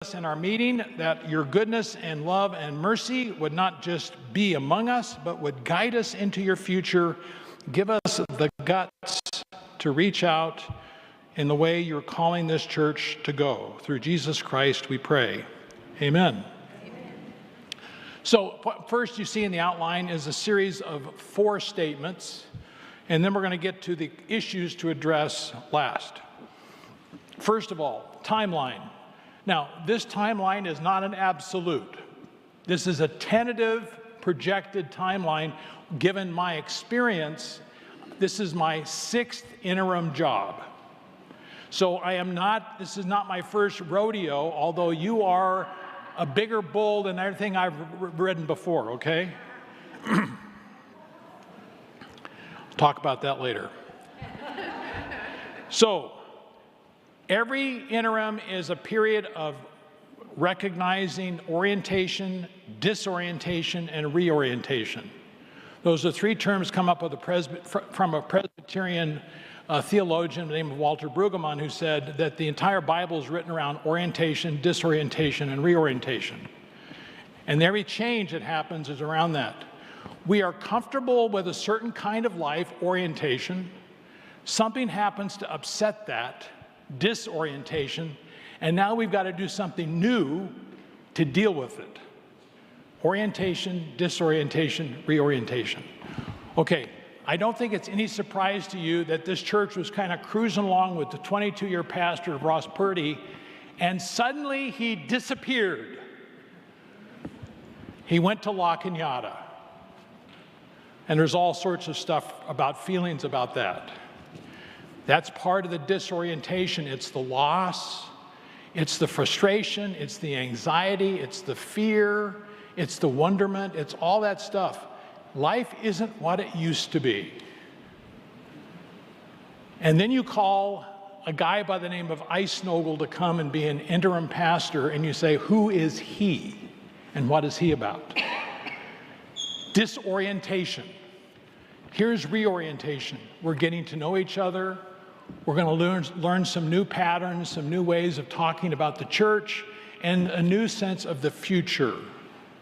us in our meeting, that your goodness and love and mercy would not just be among us, but would guide us into your future. Give us the guts to reach out in the way you're calling this church to go. Through Jesus Christ we pray. Amen. So first you see in the outline is a series of 4 statements, and then we're going to get to the issues to address last. First of all, timeline. Now, this timeline is not an absolute. This is a tentative, projected timeline. Given my experience, this is my 6th interim job. So this is not my first rodeo, although you are a bigger bull than everything I've ridden before, okay? Talk about that later. So, every interim is a period of recognizing orientation, disorientation, and reorientation. Those are 3 terms come up with from a Presbyterian theologian by the name of Walter Brueggemann, who said that the entire Bible is written around orientation, disorientation, and reorientation. And every change that happens is around that. We are comfortable with a certain kind of life, orientation. Something happens to upset that, disorientation, and now we've got to do something new to deal with it. Orientation, disorientation, reorientation. Okay, I don't think it's any surprise to you that this church was kind of cruising along with the 22-year pastor, Ross Purdy, and suddenly he disappeared. He went to La Cañada. And there's all sorts of stuff about feelings about that. That's part of the disorientation. It's the loss, it's the frustration, it's the anxiety, it's the fear, it's the wonderment, it's all that stuff. Life isn't what it used to be. And then you call a guy by the name of Eisnogel to come and be an interim pastor, and you say, who is he? And what is he about? Disorientation. Here's reorientation. We're getting to know each other. We're going to learn some new patterns, some new ways of talking about the church, and a new sense of the future.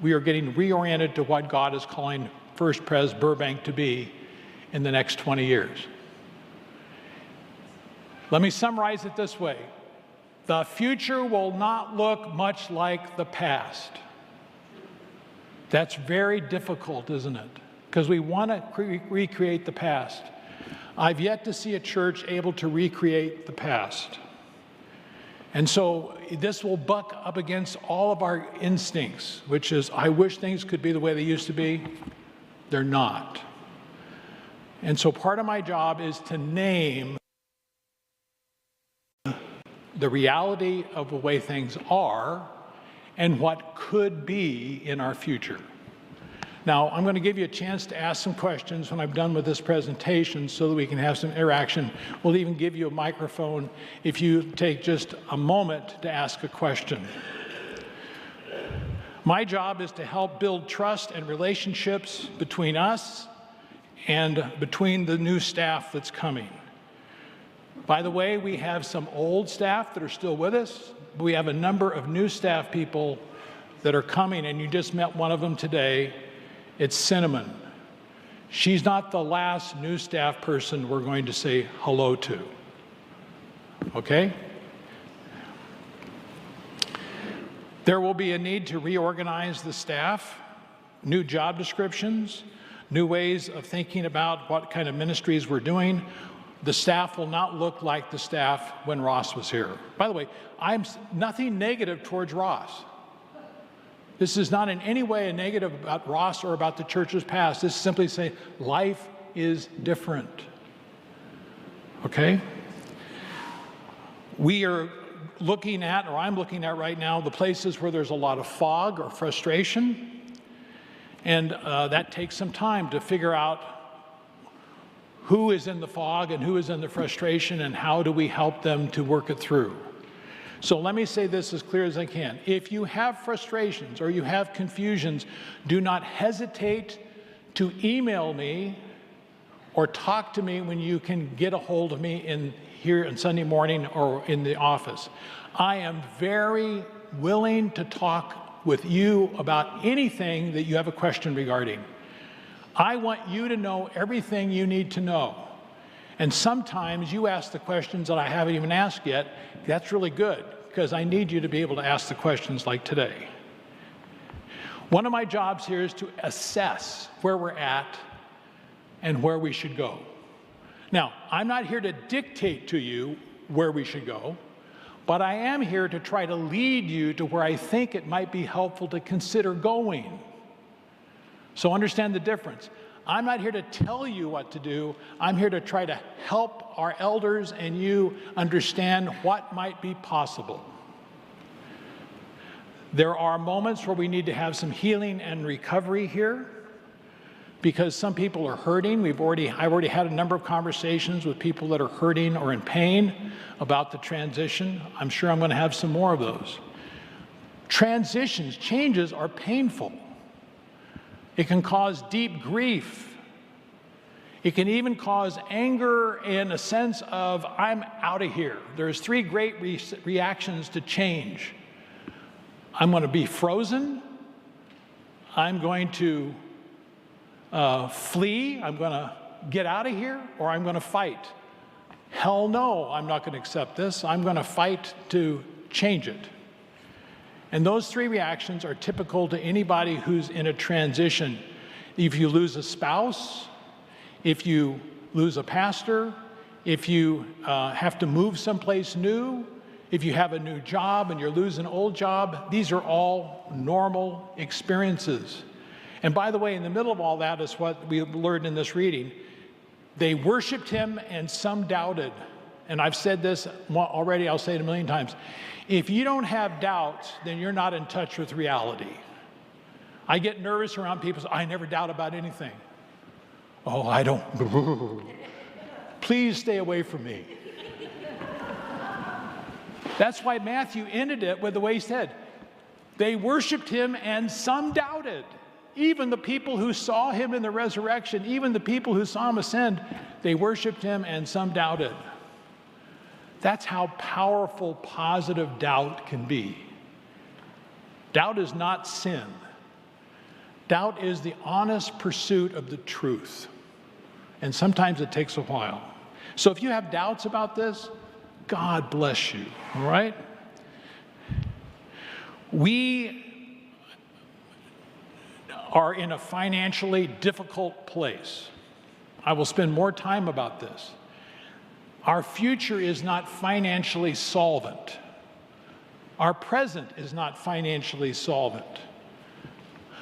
We are getting reoriented to what God is calling First Pres Burbank to be in the next 20 years. Let me summarize it this way. The future will not look much like the past. That's very difficult, isn't it? Because we want to recreate the past. I've yet to see a church able to recreate the past. And so this will buck up against all of our instincts, which is, I wish things could be the way they used to be. They're not. And so part of my job is to name the reality of the way things are and what could be in our future. Now, I'm going to give you a chance to ask some questions when I'm done with this presentation so that we can have some interaction. We'll even give you a microphone if you take just a moment to ask a question. My job is to help build trust and relationships between us and between the new staff that's coming. By the way, we have some old staff that are still with us. We have a number of new staff people that are coming, and you just met one of them today. It's Cinnamon. She's not the last new staff person we're going to say hello to. Okay? There will be a need to reorganize the staff, new job descriptions, new ways of thinking about what kind of ministries we're doing. The staff will not look like the staff when Ross was here. By the way, I'm nothing negative towards Ross. This is not in any way a negative about Ross or about the church's past. This is simply saying life is different. Okay? We are looking at, or I'm looking at right now, the places where there's a lot of fog or frustration. And that takes some time to figure out who is in the fog and who is in the frustration and how do we help them to work it through. So let me say this as clear as I can. If you have frustrations or you have confusions, do not hesitate to email me or talk to me when you can get a hold of me here on Sunday morning or in the office. I am very willing to talk with you about anything that you have a question regarding. I want you to know everything you need to know. And sometimes you ask the questions that I haven't even asked yet. That's really good, because I need you to be able to ask the questions like today. One of my jobs here is to assess where we're at and where we should go. Now, I'm not here to dictate to you where we should go, but I am here to try to lead you to where I think it might be helpful to consider going. So understand the difference. I'm not here to tell you what to do. I'm here to try to help our elders and you understand what might be possible. There are moments where we need to have some healing and recovery here, because some people are hurting. I've already had a number of conversations with people that are hurting or in pain about the transition. I'm sure I'm going to have some more of those. Changes are painful. It can cause deep grief. It can even cause anger and a sense of, I'm out of here. There's three great reactions to change. I'm going to be frozen. I'm going to flee. I'm going to get out of here, or I'm going to fight. Hell no, I'm not going to accept this. I'm going to fight to change it. And those three reactions are typical to anybody who's in a transition. If you lose a spouse, if you lose a pastor, if you have to move someplace new, if you have a new job and you're losing an old job, these are all normal experiences. And by the way, in the middle of all that is what we learned in this reading. They worshiped him and some doubted. And I've said this already, I'll say it a million times. If you don't have doubts, then you're not in touch with reality. I get nervous around people say, I never doubt about anything. Oh, I don't. Please stay away from me. That's why Matthew ended it with the way he said, they worshiped him and some doubted. Even the people who saw him in the resurrection, even the people who saw him ascend, they worshiped him and some doubted. That's how powerful positive doubt can be. Doubt is not sin. Doubt is the honest pursuit of the truth. And sometimes it takes a while. So if you have doubts about this, God bless you, all right? We are in a financially difficult place. I will spend more time about this. Our future is not financially solvent. Our present is not financially solvent.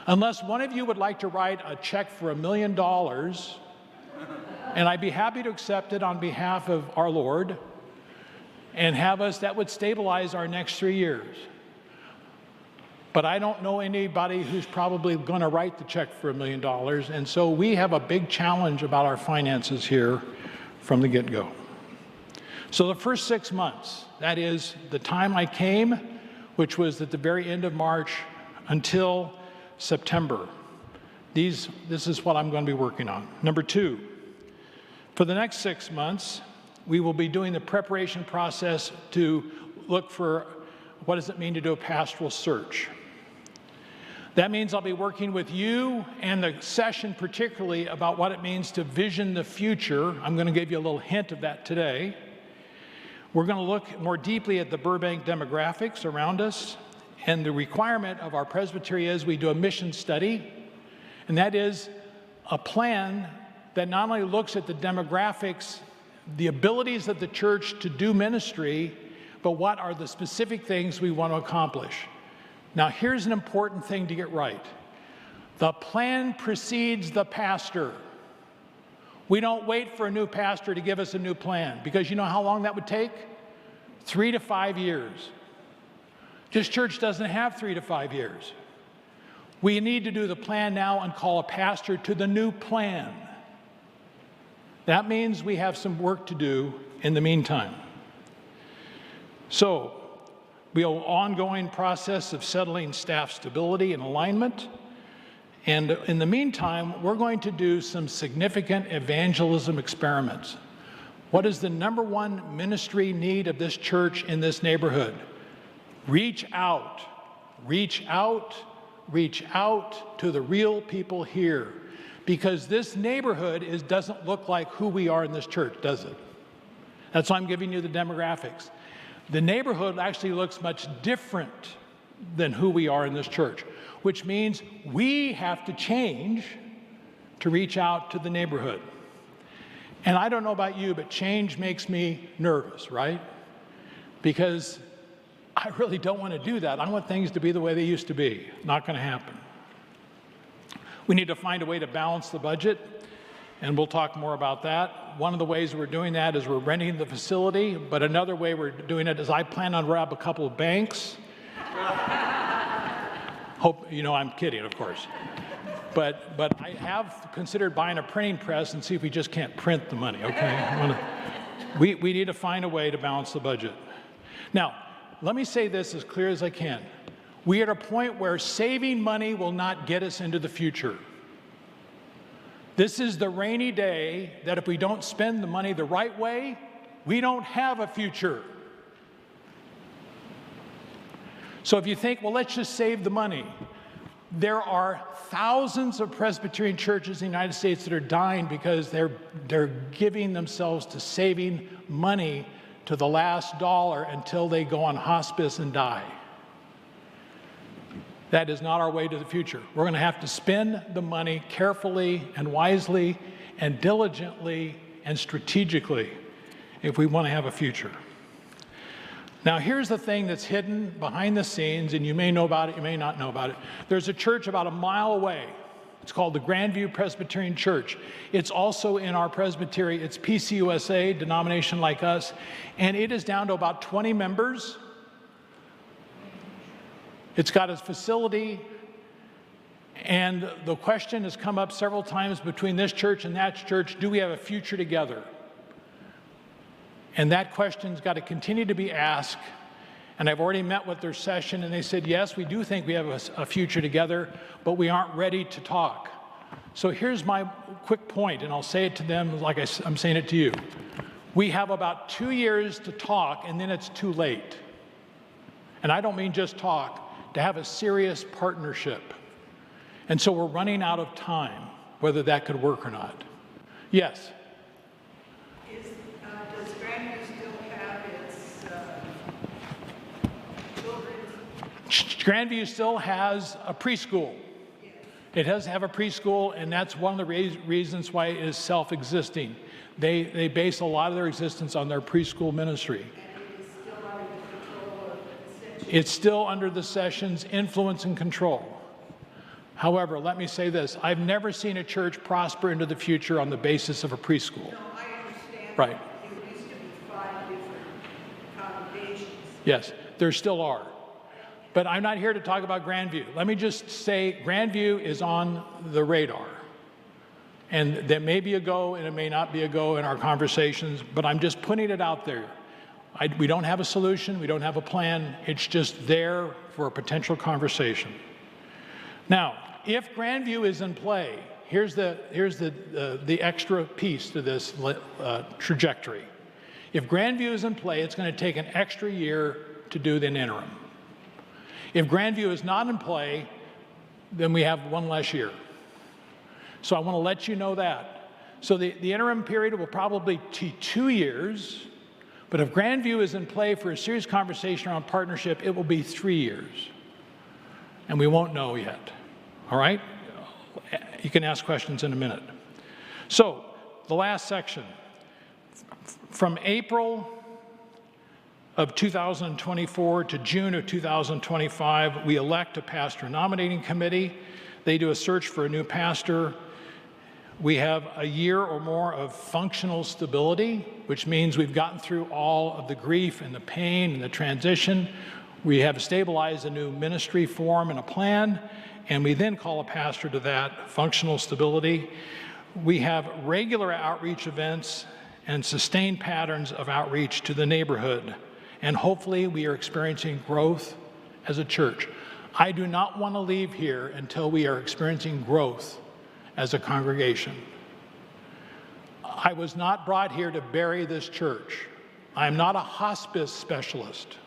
Unless one of you would like to write a check for $1 million, and I'd be happy to accept it on behalf of our Lord, and have us, that would stabilize our next 3 years. But I don't know anybody who's probably going to write the check for $1 million, and so we have a big challenge about our finances here from the get-go. So the first 6 months, that is the time I came, which was at the very end of March, until September. This is what I'm going to be working on. Number 2, for the next 6 months, we will be doing the preparation process to look for what does it mean to do a pastoral search. That means I'll be working with you and the session particularly about what it means to vision the future. I'm going to give you a little hint of that today. We're going to look more deeply at the Burbank demographics around us, and the requirement of our presbytery is we do a mission study, and that is a plan that not only looks at the demographics, the abilities of the church to do ministry, but what are the specific things we want to accomplish. Now, here's an important thing to get right. The plan precedes the pastor. We don't wait for a new pastor to give us a new plan, because you know how long that would take? 3 to 5 years. This church doesn't have 3 to 5 years. We need to do the plan now and call a pastor to the new plan. That means we have some work to do in the meantime. So, we have an ongoing process of settling staff stability and alignment. And in the meantime, we're going to do some significant evangelism experiments. What is the number one ministry need of this church in this neighborhood? Reach out, reach out, reach out to the real people here, because this neighborhood doesn't look like who we are in this church, does it? That's why I'm giving you the demographics. The neighborhood actually looks much different than who we are in this church, which means we have to change to reach out to the neighborhood. And I don't know about you, but change makes me nervous, right? Because I really don't want to do that. I want things to be the way they used to be. Not going to happen. We need to find a way to balance the budget, and we'll talk more about that. One of the ways we're doing that is we're renting the facility, but another way we're doing it is I plan on rob a couple of banks. Hope, you know, I'm kidding, of course. But I have considered buying a printing press and see if we just can't print the money, okay? We need to find a way to balance the budget. Now, let me say this as clear as I can. We are at a point where saving money will not get us into the future. This is the rainy day that if we don't spend the money the right way, we don't have a future. So if you think, well, let's just save the money. There are thousands of Presbyterian churches in the United States that are dying because they're giving themselves to saving money to the last dollar until they go on hospice and die. That is not our way to the future. We're going to have to spend the money carefully and wisely and diligently and strategically if we want to have a future. Now, here's the thing that's hidden behind the scenes, and you may know about it, you may not know about it. There's a church about a mile away. It's called the Grandview Presbyterian Church. It's also in our presbytery. It's PCUSA, denomination like us, and it is down to about 20 members. It's got a facility, and the question has come up several times between this church and that church, do we have a future together? And that question's got to continue to be asked. And I've already met with their session, and they said, yes, we do think we have a future together, but we aren't ready to talk. So here's my quick point, and I'll say it to them like I'm saying it to you. We have about 2 years to talk, and then it's too late. And I don't mean just talk, to have a serious partnership. And so we're running out of time, whether that could work or not. Yes? Does Grandview still have its children's? Grandview still has a preschool. Yes. It does have a preschool, and that's one of the reasons why it is self-existing. They base a lot of their existence on their preschool ministry. It's still under the session's influence and control. However, let me say this. I've never seen a church prosper into the future on the basis of a preschool. No, I understand. Right. There used to be 5 different congregations. Yes, there still are. But I'm not here to talk about Grandview. Let me just say Grandview is on the radar. And there may be a go and it may not be a go in our conversations, but I'm just putting it out there. We don't have a solution, we don't have a plan, it's just there for a potential conversation. Now, if Grandview is in play, here's the extra piece to this trajectory. If Grandview is in play, it's going to take an extra year to do the interim. If Grandview is not in play, then we have one less year. So I want to let you know that. So the interim period will probably be 2 years. But if Grandview is in play for a serious conversation around partnership, it will be 3 years. And we won't know yet. All right? You can ask questions in a minute. So, the last section. From April of 2024 to June of 2025, we elect a pastor nominating committee. They do a search for a new pastor. We have a year or more of functional stability, which means we've gotten through all of the grief and the pain and the transition. We have stabilized a new ministry form and a plan, and we then call a pastor to that functional stability. We have regular outreach events and sustained patterns of outreach to the neighborhood, and hopefully we are experiencing growth as a church. I do not want to leave here until we are experiencing growth as a congregation. I was not brought here to bury this church. I am not a hospice specialist.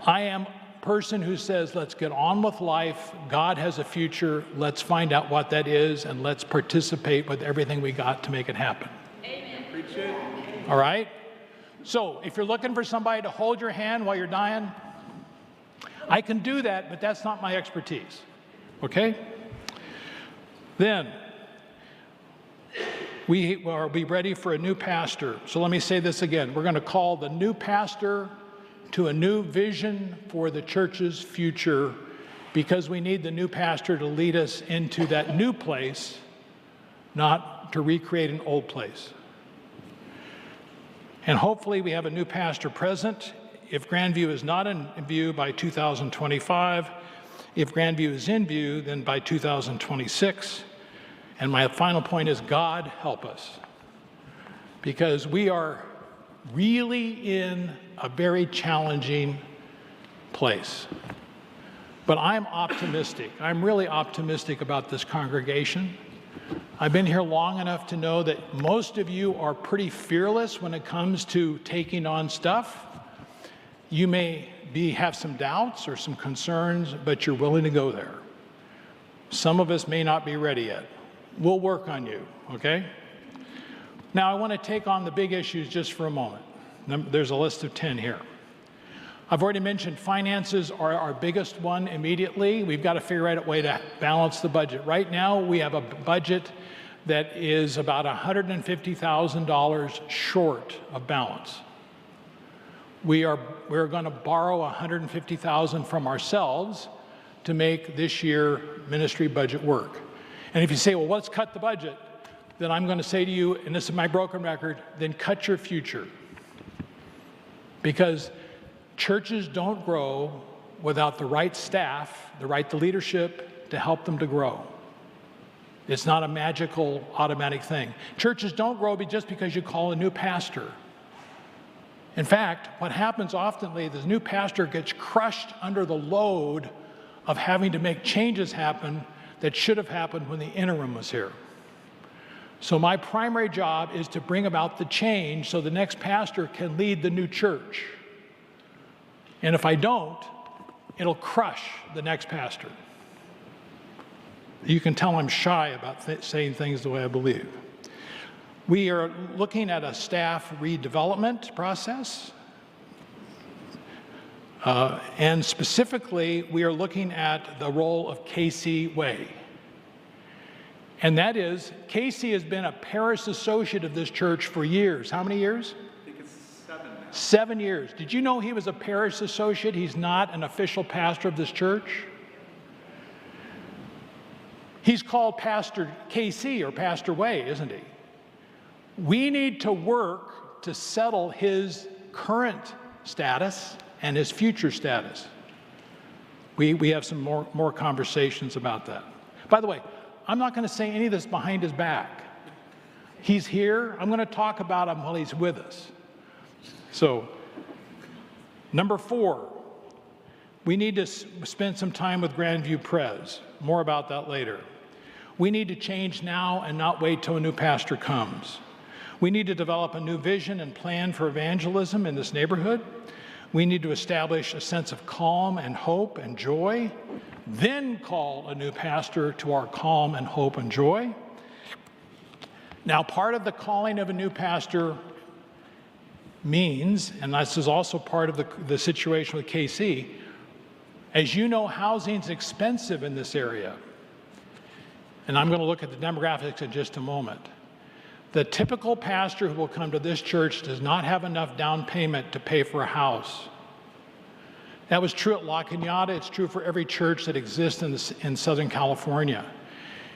I am a person who says, let's get on with life. God has a future. Let's find out what that is, and let's participate with everything we got to make it happen. Amen. All right? So if you're looking for somebody to hold your hand while you're dying, I can do that, but that's not my expertise. Okay? Then, we will be ready for a new pastor. So let me say this again. We're going to call the new pastor to a new vision for the church's future, because we need the new pastor to lead us into that new place, not to recreate an old place. And hopefully we have a new pastor present. If Grandview is not in view by 2025, if Grandview is in view, then by 2026. And my final point is, God help us, because we are really in a very challenging place. But I'm optimistic. I'm really optimistic about this congregation. I've been here long enough to know that most of you are pretty fearless when it comes to taking on stuff. You may have some doubts or some concerns, but you're willing to go there. Some of us may not be ready yet. We'll work on you, okay? Now, I want to take on the big issues just for a moment. There's a list of 10 here. I've already mentioned finances are our biggest one immediately. We've got to figure out a way to balance the budget. Right now, we have a budget that is about $150,000 short of balance. We're going to borrow $150,000 from ourselves to make this year ministry budget work. And if you say, well, let's cut the budget, then I'm going to say to you, and this is my broken record, then cut your future. Because churches don't grow without the right staff, the right leadership to help them to grow. It's not a magical, automatic thing. Churches don't grow just because you call a new pastor. In fact, what happens oftenly is the new pastor gets crushed under the load of having to make changes happen that should have happened when the interim was here. So my primary job is to bring about the change so the next pastor can lead the new church. And if I don't, it'll crush the next pastor. You can tell I'm shy about saying things the way I believe. We are looking at a staff redevelopment process. And specifically, we are looking at the role of Casey Way. And that is, Casey has been a parish associate of this church for years. How many years? I think it's 7 now. 7 years. Did you know he was a parish associate? He's not an official pastor of this church. He's called Pastor KC or Pastor Way, isn't he? We need to work to settle his current status and his future status. We have some more conversations about that. By the way, I'm not going to say any of this behind his back. He's here. I'm going to talk about him while he's with us. So, number 4, we need to spend some time with BurbankPres. More about that later. We need to change now and not wait till a new pastor comes. We need to develop a new vision and plan for evangelism in this neighborhood. We need to establish a sense of calm and hope and joy, then call a new pastor to our calm and hope and joy. Now, part of the calling of a new pastor means, and this is also part of the situation with KC, as you know, housing's expensive in this area. And I'm going to look at the demographics in just a moment. The typical pastor who will come to this church does not have enough down payment to pay for a house. That was true at La Cañada. It's true for every church that exists in Southern California.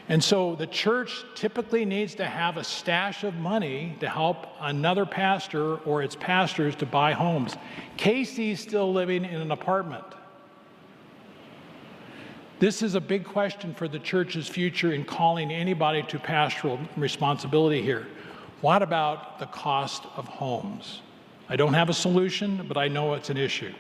And so the church typically needs to have a stash of money to help another pastor or its pastors to buy homes. Casey's still living in an apartment. This is a big question for the church's future in calling anybody to pastoral responsibility here. What about the cost of homes? I don't have a solution, but I know it's an issue.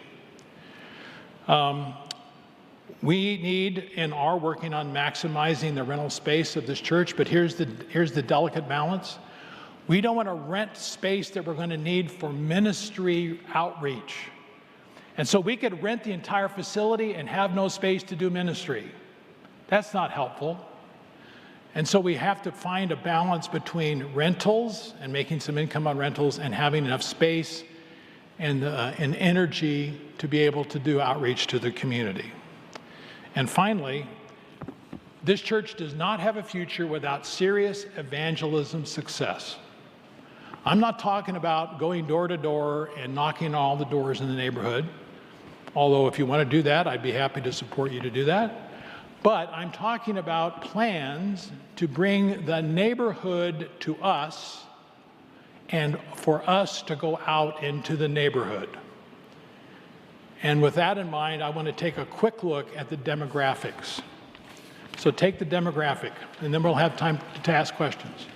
We need and are working on maximizing the rental space of this church, but here's the delicate balance. We don't want to rent space that we're going to need for ministry outreach. And so we could rent the entire facility and have no space to do ministry. That's not helpful. And so we have to find a balance between rentals and making some income on rentals and having enough space and energy to be able to do outreach to the community. And finally, this church does not have a future without serious evangelism success. I'm not talking about going door to door and knocking on all the doors in the neighborhood, although if you want to do that, I'd be happy to support you to do that. But I'm talking about plans to bring the neighborhood to us and for us to go out into the neighborhood. And with that in mind, I want to take a quick look at the demographics. So take the demographic, and then we'll have time to ask questions.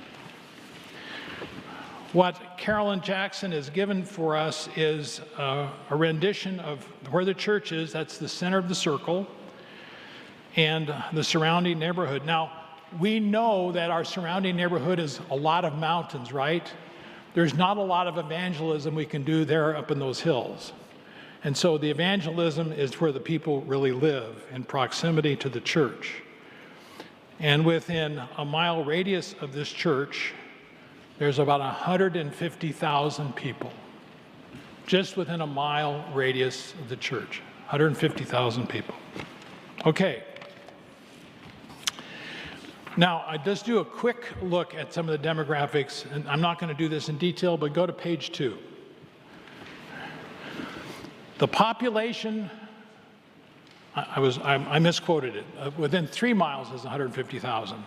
What Carolyn Jackson has given for us is a rendition of where the church is. That's the center of the circle, and the surrounding neighborhood. Now, we know that our surrounding neighborhood is a lot of mountains, right? There's not a lot of evangelism we can do there up in those hills. And so the evangelism is where the people really live, in proximity to the church. And within a mile radius of this church, there's about 150,000 people. Just within a mile radius of the church, 150,000 people. Okay. Now, I just do a quick look at some of the demographics, and I'm not going to do this in detail, but go to page 2. The population, I misquoted it. Within 3 miles is 150,000.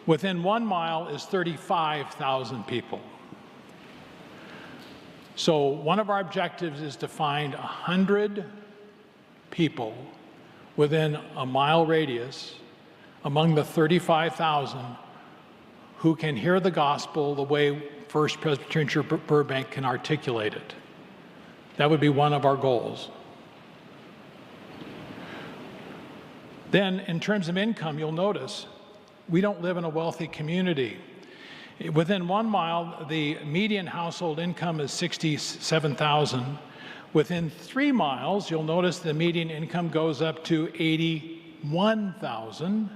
Within 1 mile is 35,000 people. So one of our objectives is to find 100 people within a mile radius among the 35,000 who can hear the gospel the way First Presbyterian Church Burbank can articulate it. That would be one of our goals. Then, in terms of income, you'll notice we don't live in a wealthy community. Within 1 mile, the median household income is $67,000. Within 3 miles, you'll notice the median income goes up to $81,000.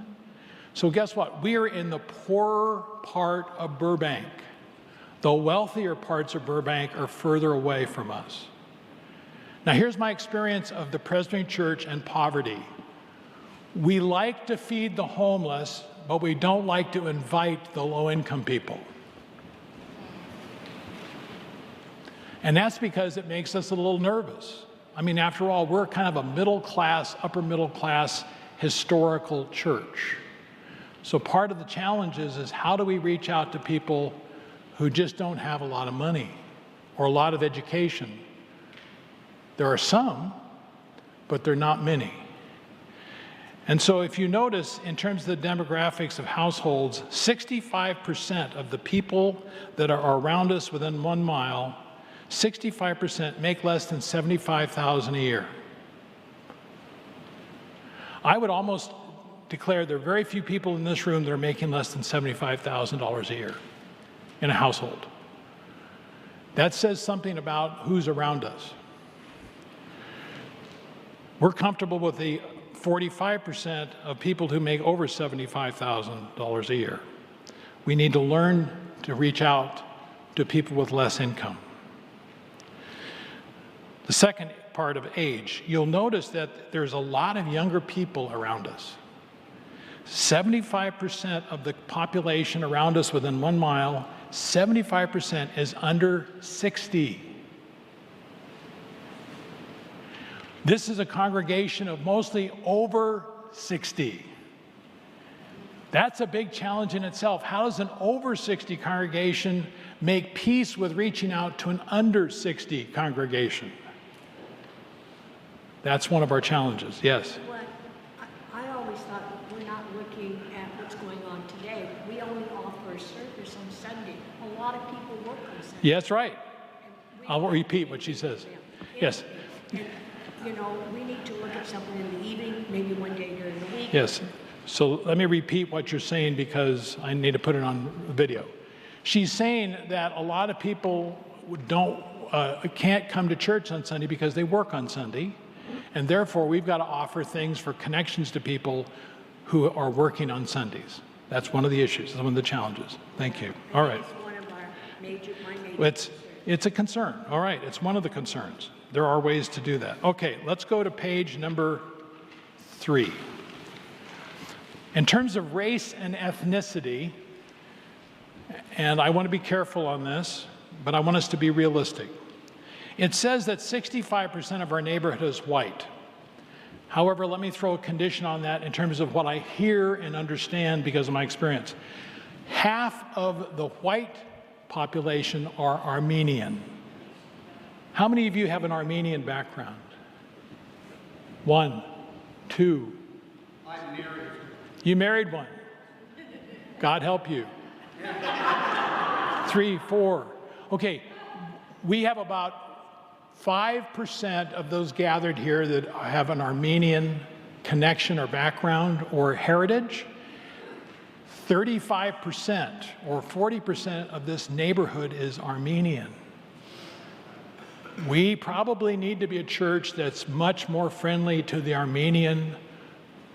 So guess what? We are in the poorer part of Burbank. The wealthier parts of Burbank are further away from us. Now, here's my experience of the Presbyterian Church and poverty. We like to feed the homeless, but we don't like to invite the low-income people. And that's because it makes us a little nervous. I mean, after all, we're kind of a middle-class, upper-middle-class historical church. So part of the challenge is how do we reach out to people who just don't have a lot of money or a lot of education? There are some, but they're not many. And so if you notice, in terms of the demographics of households, 65% of the people that are around us within 1 mile, 65% make less than $75,000 a year. I would almost declare there are very few people in this room that are making less than $75,000 a year in a household. That says something about who's around us. We're comfortable with the 45% of people who make over $75,000 a year. We need to learn to reach out to people with less income. The second part of age, you'll notice that there's a lot of younger people around us. 75% of the population around us within 1 mile, 75% is under 60. This is a congregation of mostly over 60. That's a big challenge in itself. How does an over 60 congregation make peace with reaching out to an under 60 congregation? That's one of our challenges, yes. Well, I always thought we're not looking at what's going on today. We only offer a service on Sunday. A lot of people work on Sunday. Yeah, that's right. I'll repeat what she says. Yes. And, you know, we need to look at something in the evening, maybe one day during the week. Yes. So let me repeat what you're saying because I need to put it on video. She's saying that a lot of people don't can't come to church on Sunday because they work on Sunday. And therefore, we've got to offer things for connections to people who are working on Sundays. That's one of the issues, one of the challenges. Thank you. All right. It's one of our major concerns. It's a concern. All right. It's one of the concerns. There are ways to do that. Okay. Let's go to page number 3. In terms of race and ethnicity, and I want to be careful on this, but I want us to be realistic. It says that 65% of our neighborhood is white. However, let me throw a condition on that in terms of what I hear and understand because of my experience. Half of the white population are Armenian. How many of you have an Armenian background? 1, 2. I'm married. You married one. God help you. 3, 4. Okay, we have about 5% of those gathered here that have an Armenian connection or background or heritage. 35% or 40% of this neighborhood is Armenian. We probably need to be a church that's much more friendly to the Armenian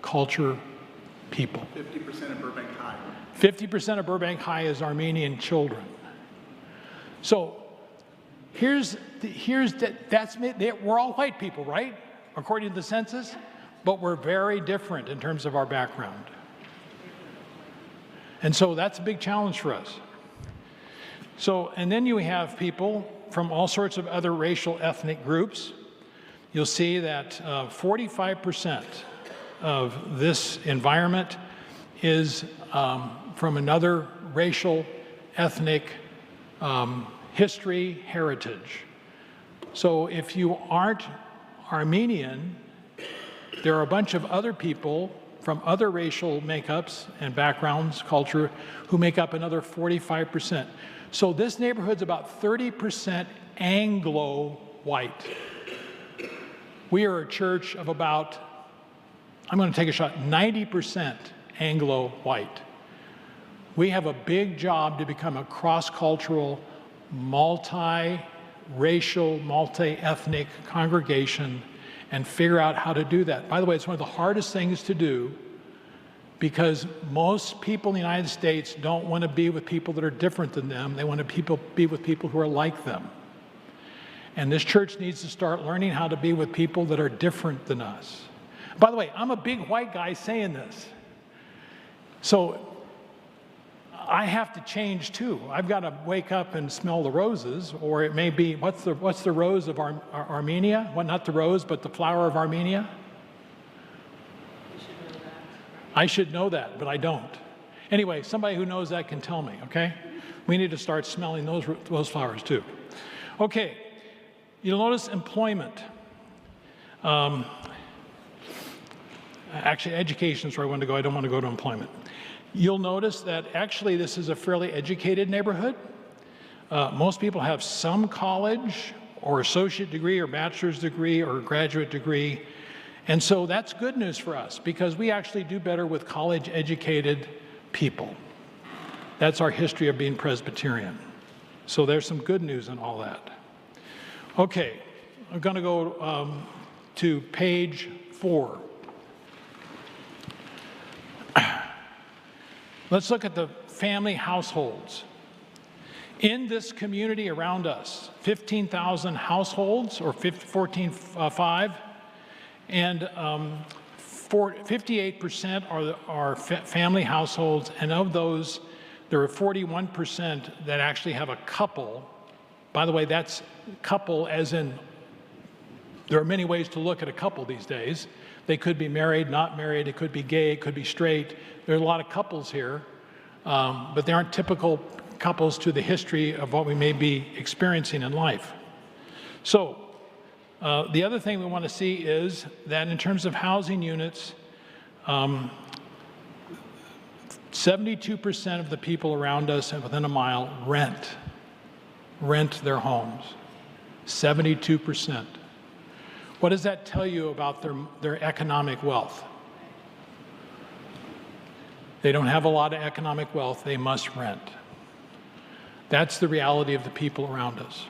culture people. 50% of Burbank High. 50% of Burbank High is Armenian children. So we're all white people, right? According to the census, but we're very different in terms of our background. And so that's a big challenge for us. So, and then you have people from all sorts of other racial ethnic groups. You'll see that 45% of this environment is from another racial, ethnic history, heritage. So if you aren't Armenian, there are a bunch of other people from other racial makeups and backgrounds, culture, who make up another 45%. So this neighborhood's about 30% Anglo-white. We are a church of about, I'm going to take a shot, 90% Anglo-white. We have a big job to become a cross-cultural, multi-racial, multi-ethnic congregation and figure out how to do that. By the way, it's one of the hardest things to do because most people in the United States don't want to be with people that are different than them. They want to be with people who are like them. And this church needs to start learning how to be with people that are different than us. By the way, I'm a big white guy saying this. So I have to change too. I've got to wake up and smell the roses, or it may be, what's the rose of Armenia? Well, not the rose, but the flower of Armenia? I should know that, but I don't. Anyway, somebody who knows that can tell me, okay? We need to start smelling those flowers too. Okay, you'll notice employment. Actually, education is where I want to go. I don't want to go to employment. You'll notice that actually this is a fairly educated neighborhood. Most people have some college or associate degree or bachelor's degree or graduate degree. And so that's good news for us because we actually do better with college-educated people. That's our history of being Presbyterian. So there's some good news in all that. Okay, I'm going to go to page 4. Let's look at the family households. In this community around us, 15,000 households, or 14.5, and 58% are family households, and of those, there are 41% that actually have a couple. By the way, that's couple as in, there are many ways to look at a couple these days. They could be married, not married, it could be gay, it could be straight. There are a lot of couples here, but they aren't typical couples to the history of what we may be experiencing in life. So the other thing we want to see is that in terms of housing units, 72% of the people around us and within a mile rent their homes. 72%. What does that tell you about their economic wealth? They don't have a lot of economic wealth, they must rent. That's the reality of the people around us.